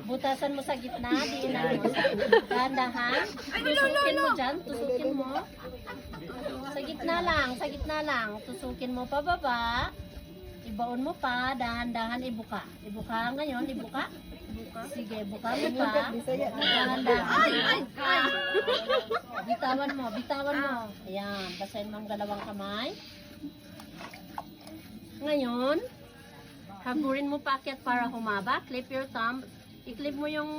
Butasan mo sa gitna, diinan mo. Dahan-dahan. Tusukin mo dyan, tusukin mo. Sa gitna lang. Tusukin mo pababa. Ibaon mo pa, dahan-dahan ibuka. Ibuka ngayon, ibuka. Sige, buka mo pa. Dahan-dahan. Bitawan mo. Ayan, basahin mo ang dalawang kamay. Ngayon, hagurin mo paakyat para humaba. Clip your thumb. I-clip mo yung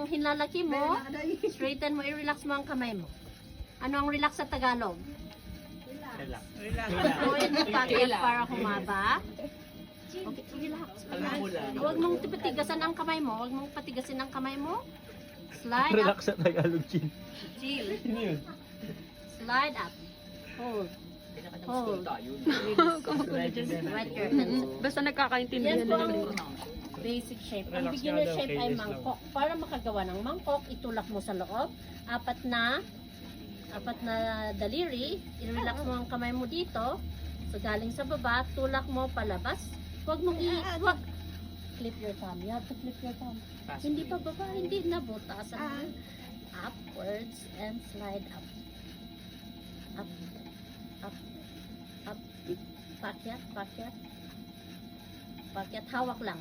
hinlalaki mo. Straighten mo, i-relax mo ang kamay mo. Ano ang relax sa Tagalog? Hagurin mo paakyat para humaba. Okay, relax. Huwag mong patigasan ang kamay mo. Slide up. Relax sa Tagalog, Chin. Chill. Slide up. Hold. Right your hands. Basta nagkakaintindihan Yan po na ang naman. basic shape. Ang beginner shape ay mangkok. Para makagawa ng mangkok, itulak mo sa loob. Apat na daliri. I-relax mo ang kamay mo dito. So galing sa baba, tulak mo palabas. Huwag mong clip your thumb. You have to clip your thumb. Hindi pa baba, hindi na butasan. Upwards and slide up. Up. Pakyat. Hawak lang.